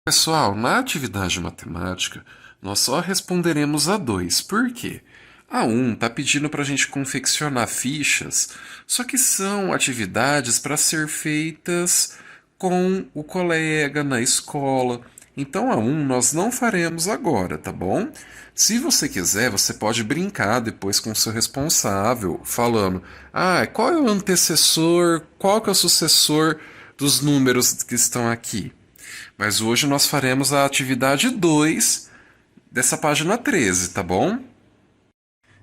Pessoal, na atividade matemática, nós só responderemos a 2. Por quê? A 1 está pedindo para a gente confeccionar fichas, só que são atividades para ser feitas com o colega na escola. Então a 1 nós não faremos agora, tá bom? Se você quiser, você pode brincar depois com o seu responsável, falando: qual é o antecessor, qual que é o sucessor dos números que estão aqui? Mas hoje nós faremos a atividade 2 dessa página 13, tá bom?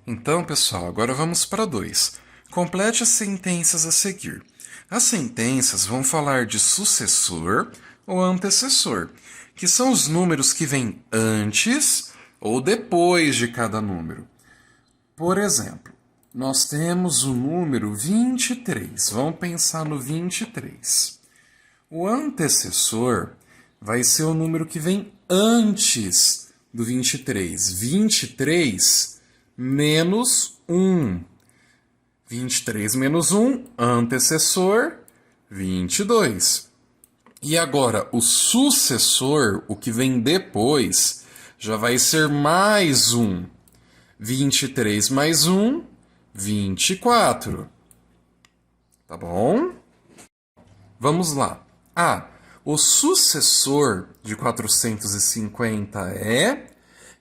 Então, pessoal, agora vamos para 2. Complete as sentenças a seguir. As sentenças vão falar de sucessor ou antecessor, que são os números que vêm antes ou depois de cada número. Por exemplo, nós temos o número 23. Vamos pensar no 23. O antecessor vai ser o número que vem antes do 23. 23 menos 1. 23 menos 1, antecessor, 22. E agora, o sucessor, o que vem depois, já vai ser mais 1. 23 mais 1, 24. Tá bom? Vamos lá. O sucessor de 450 é...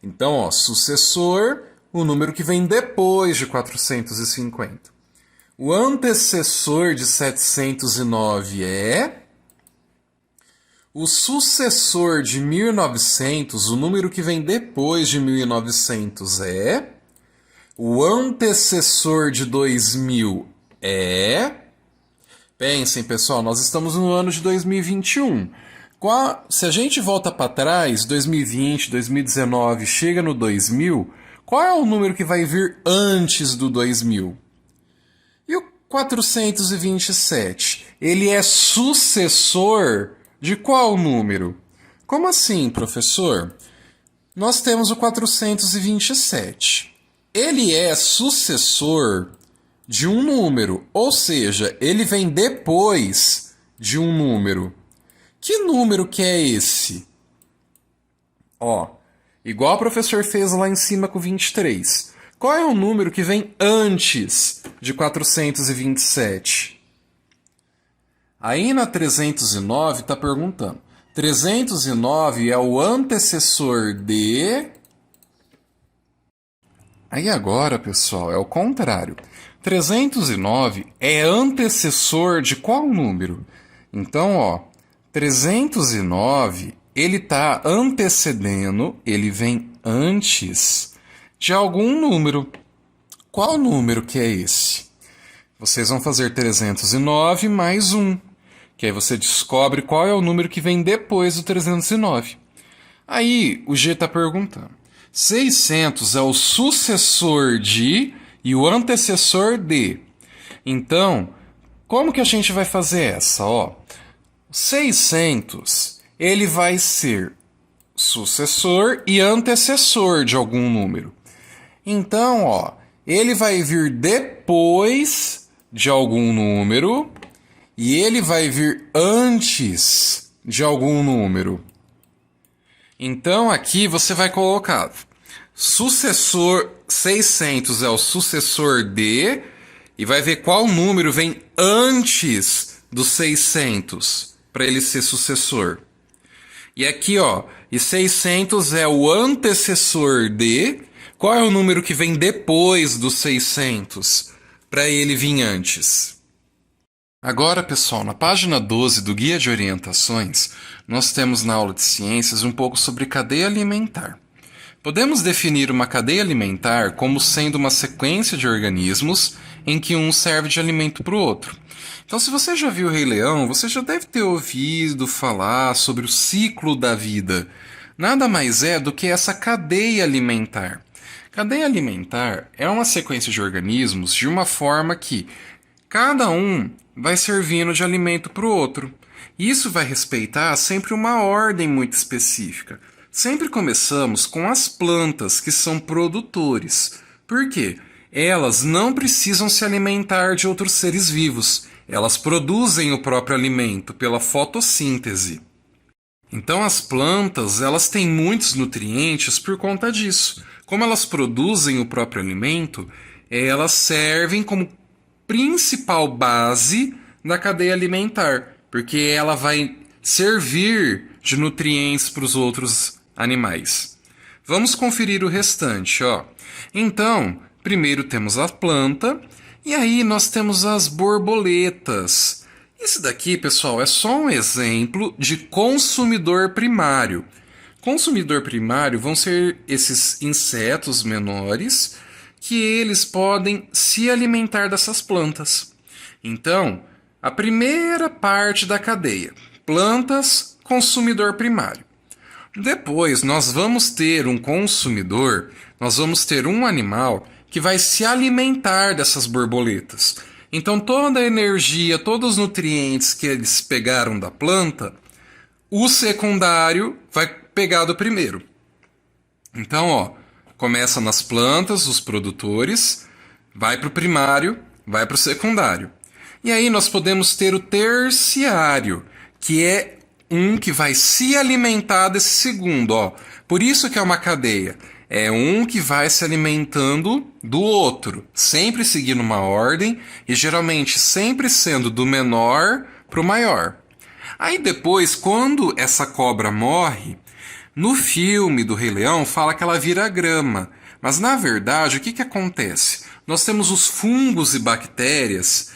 Então, sucessor, o número que vem depois de 450. O antecessor de 709 é... O sucessor de 1900, o número que vem depois de 1900 é... O antecessor de 2000 é... Pensem, pessoal, nós estamos no ano de 2021. Se a gente volta para trás, 2020, 2019, chega no 2000, qual é o número que vai vir antes do 2000? E o 427? Ele é sucessor de qual número? Como assim, professor? Nós temos o 427. Ele é sucessor de um número, ou seja, ele vem depois de um número. Que número que é esse? Igual o professor fez lá em cima com 23. Qual é o número que vem antes de 427? Aí na 309 está perguntando. 309 é o antecessor de... Aí agora, pessoal, é o contrário. 309 é antecessor de qual número? Então, 309, ele está antecedendo, ele vem antes de algum número. Qual número que é esse? Vocês vão fazer 309 mais 1, que aí você descobre qual é o número que vem depois do 309. Aí o G está perguntando. 600 é o sucessor de e o antecessor de. Então, como que a gente vai fazer essa? 600, ele vai ser sucessor e antecessor de algum número. Então, ele vai vir depois de algum número e ele vai vir antes de algum número. Então, aqui você vai colocar sucessor 600 é o sucessor de, e vai ver qual número vem antes do 600 para ele ser sucessor. E aqui, e 600 é o antecessor de, qual é o número que vem depois do 600 para ele vir antes? Agora, pessoal, na página 12 do Guia de Orientações, nós temos na aula de ciências um pouco sobre cadeia alimentar. Podemos definir uma cadeia alimentar como sendo uma sequência de organismos em que um serve de alimento para o outro. Então, se você já viu o Rei Leão, você já deve ter ouvido falar sobre o ciclo da vida. Nada mais é do que essa cadeia alimentar. Cadeia alimentar é uma sequência de organismos de uma forma que cada um vai servindo de alimento para o outro. Isso vai respeitar sempre uma ordem muito específica. Sempre começamos com as plantas, que são produtores. Por quê? Elas não precisam se alimentar de outros seres vivos. Elas produzem o próprio alimento pela fotossíntese. Então as plantas, elas têm muitos nutrientes por conta disso. Como elas produzem o próprio alimento, elas servem como principal base da cadeia alimentar, porque ela vai servir de nutrientes para os outros animais. Vamos conferir o restante, ó. Então, primeiro temos a planta, e aí nós temos as borboletas. Esse daqui, pessoal, é só um exemplo de consumidor primário. Consumidor primário vão ser esses insetos menores que eles podem se alimentar dessas plantas. Então, a primeira parte da cadeia, plantas, consumidor primário. Depois, nós vamos ter um consumidor, nós vamos ter um animal que vai se alimentar dessas borboletas. Então, toda a energia, todos os nutrientes que eles pegaram da planta, o secundário vai pegar do primeiro. Então, ó, começa nas plantas, os produtores, vai para o primário, vai para o secundário. E aí nós podemos ter o terciário, que é um que vai se alimentar desse segundo, ó. Por isso que é uma cadeia. É um que vai se alimentando do outro, sempre seguindo uma ordem e geralmente sempre sendo do menor para o maior. Aí depois, quando essa cobra morre, no filme do Rei Leão fala que ela vira grama. Mas na verdade, o que que acontece? Nós temos os fungos e bactérias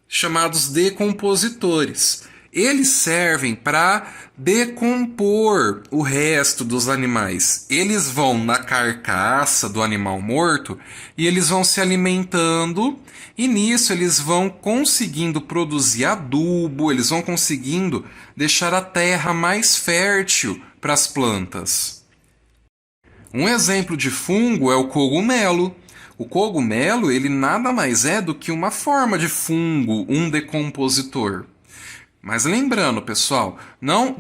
chamados decompositores. Eles servem para decompor o resto dos animais. Eles vão na carcaça do animal morto e eles vão se alimentando, e nisso eles vão conseguindo produzir adubo, eles vão conseguindo deixar a terra mais fértil para as plantas. Um exemplo de fungo é o cogumelo. O cogumelo, ele nada mais é do que uma forma de fungo, um decompositor. Mas lembrando, pessoal,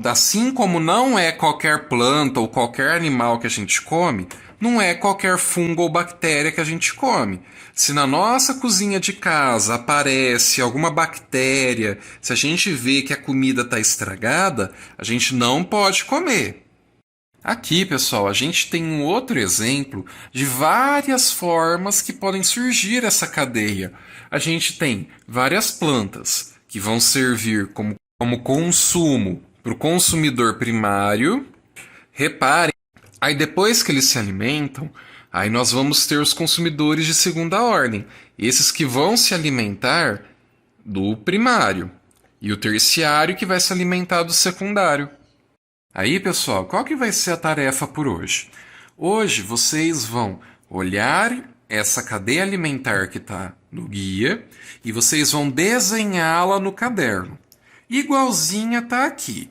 assim como não é qualquer planta ou qualquer animal que a gente come, não é qualquer fungo ou bactéria que a gente come. Se na nossa cozinha de casa aparece alguma bactéria, se a gente vê que a comida está estragada, a gente não pode comer. Aqui, pessoal, a gente tem um outro exemplo de várias formas que podem surgir essa cadeia. A gente tem várias plantas que vão servir como consumo para o consumidor primário. Reparem, aí depois que eles se alimentam, aí nós vamos ter os consumidores de segunda ordem, esses que vão se alimentar do primário, e o terciário que vai se alimentar do secundário. Aí, pessoal, qual que vai ser a tarefa por hoje? Hoje vocês vão olhar essa cadeia alimentar que está no guia e vocês vão desenhá-la no caderno. Igualzinha está aqui.